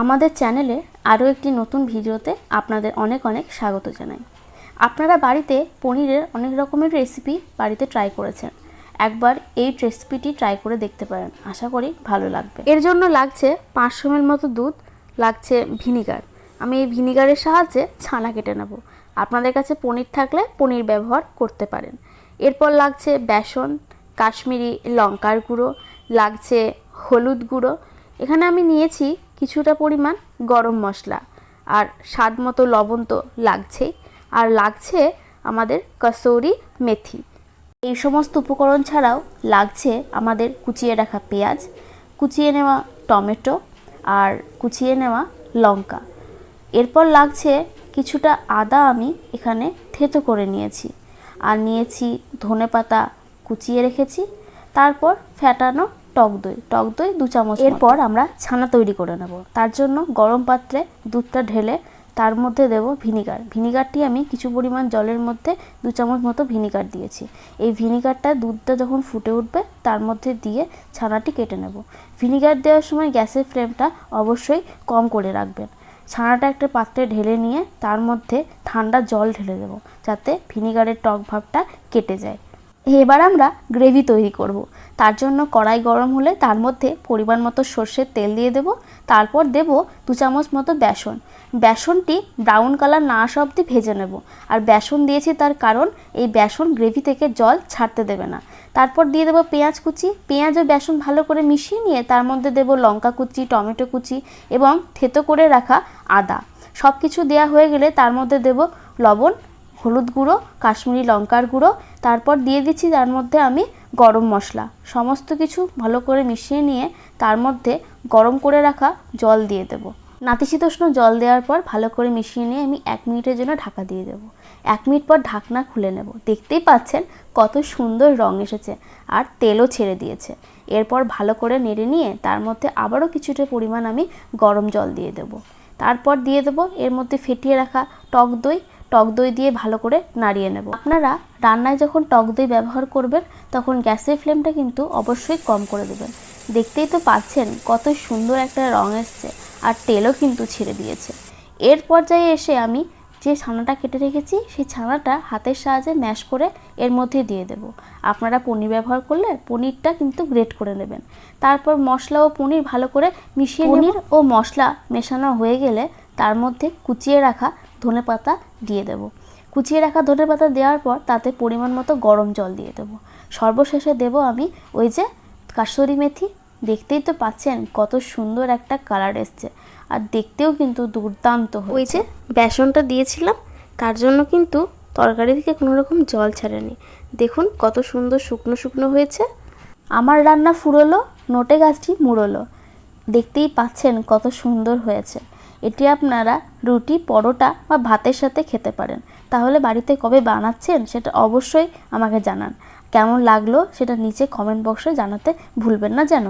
আমাদের চ্যানেলে আরও একটি নতুন ভিডিওতে আপনাদের অনেক অনেক স্বাগত জানাই। আপনারা বাড়িতে পনিরের অনেক রকমের রেসিপি বাড়িতে ট্রাই করেছেন। একবার এই রেসিপিটি ট্রাই করে দেখতে পারেন, আশা করি ভালো লাগবে। এর জন্য লাগছে 500 ml মতো দুধ, লাগছে ভিনিগার। আমি এই ভিনিগারের সাহায্যে ছানা কেটে নেব। আপনাদের কাছে পনির থাকলে পনির ব্যবহার করতে পারেন। এরপর লাগছে বেসন, কাশ্মীরি লঙ্কার গুঁড়ো, লাগছে হলুদ গুঁড়ো। এখানে আমি নিয়েছি কিছুটা পরিমাণ গরম মশলা, আর স্বাদ মতো লবণ তো লাগছেই, আর লাগছে আমাদের কসুরি মেথি। এই সমস্ত উপকরণ ছাড়াও লাগছে আমাদের কুচিয়ে রাখা পেঁয়াজ, কুচিয়ে নেওয়া টমেটো আর কুচিয়ে নেওয়া লঙ্কা। এরপর লাগছে কিছুটা আদা, আমি এখানে থেতো করে নিয়েছি, আর নিয়েছি ধনেপাতা কুচিয়ে রেখেছি। তারপর ফ্যাটানো টক দই 2 চামচ। এরপর আমরা ছানা তৈরি করে নেব। তার জন্য গরম পাত্রে দুধটা ঢেলে তার মধ্যে দেব ভিনিগারটি আমি কিছু পরিমাণ জলের মধ্যে 2 চামচ মতো ভিনিগার দিয়েছি। এই ভিনিগারটা দুধটা যখন ফুটে উঠবে তার মধ্যে দিয়ে ছানাটি কেটে নেব। ভিনিগার দেওয়ার সময় গ্যাসের ফ্লেমটা অবশ্যই কম করে রাখবেন। ছানাটা একটা পাত্রে ঢেলে নিয়ে তার মধ্যে ঠান্ডা জল ঢেলে দেব, যাতে ভিনিগারের টক ভাবটা কেটে যায়। এবার আমরা গ্রেভি তৈরি করব। তার জন্য কড়াই গরম হলে তার মধ্যে পরিমাণ মতো সর্ষের তেল দিয়ে দেব। তারপর দেব 2 চামচ মতো বেসন। বেসনটি ব্রাউন কালার না আসা অবধি ভেজে নেব। আর বেসন দিয়েছি তার কারণ এই বেসন গ্রেভি থেকে জল ছাড়তে দেবে না। তারপর দিয়ে দেবো পেঁয়াজ কুচি। পেঁয়াজ ও বেসন ভালো করে মিশিয়ে নিয়ে তার মধ্যে দেব লঙ্কা কুচি, টমেটো কুচি এবং থেতো করে রাখা আদা। সব কিছু দেওয়া হয়ে গেলে তার মধ্যে দেব লবণ, হলুদ গুঁড়ো, কাশ্মীরি লঙ্কার গুঁড়ো। তারপর দিয়ে দিচ্ছি তার মধ্যে আমি গরম মশলা। সমস্ত কিছু ভালো করে মিশিয়ে নিয়ে তার মধ্যে গরম করে রাখা জল দিয়ে দেব। নাতিশীতোষ্ণ জল দেওয়ার পর ভালো করে মিশিয়ে নিয়ে আমি 1 মিনিটের জন্য ঢাকা দিয়ে দেব। 1 মিনিট পর ঢাকনা খুলে নেব। দেখতেই পাচ্ছেন কত সুন্দর রং এসেছে আর তেলও ছেড়ে দিয়েছে। এরপর ভালো করে নেড়ে নিয়ে তার মধ্যে আবারও কিছুটা পরিমাণ আমি গরম জল দিয়ে দেব। তারপর দিয়ে দেব এর মধ্যে ফেটিয়ে রাখা টক দই দিয়ে ভালো করে নাড়িয়ে নেব। আপনারা রান্নায় যখন টক দই ব্যবহার করবেন তখন গ্যাসের ফ্লেমটা কিন্তু অবশ্যই কম করে দেবেন। দেখতেই তো পাচ্ছেন কত সুন্দর একটা রং এসছে আর তেলও কিন্তু ছেড়ে দিয়েছে। এর পর্যায়ে এসে আমি যে ছানাটা কেটে রেখেছি সেই ছানাটা হাতের সাহায্যে ম্যাশ করে এর মধ্যে দিয়ে দেব। আপনারা পনির ব্যবহার করলে পনিরটা কিন্তু গ্রেট করে নেবেন। তারপর মশলা ও পনির ভালো করে মিশিয়ে পনির ও মশলা মেশানো হয়ে গেলে তার মধ্যে কুচিয়ে রাখা ধনেপাতা দিয়ে দেব। কুচিয়ে রাখা ধনেপাতা দেওয়ার পর তাতে পরিমাণ মতো গরম জল দিয়ে দেব। সর্বশেষে দেব আমি ওই যে কাসুরি মেথি। দেখতেই তো পাচ্ছেন কত সুন্দর একটা কালার এসছে আর দেখতেও কিন্তু দুর্দান্ত হয়েছে। ওই যে বেসনটা দিয়েছিলাম তার জন্য কিন্তু তরকারি থেকে কোনো রকম জল ছাড়েনি। দেখুন কত সুন্দর শুকনো শুকনো হয়েছে। আমার রান্না ফুরোলো, নোটে গাছটি মুড়োলো। দেখতেই পাচ্ছেন কত সুন্দর হয়েছে। এটি আপনারা রুটি, পরোটা বা ভাতের সাথে খেতে পারেন। তাহলে বাড়িতে কবে বানাচ্ছেন সেটা অবশ্যই আমাকে জানান। কেমন লাগলো সেটা নিচে কমেন্ট বক্সে জানাতে ভুলবেন না যেন।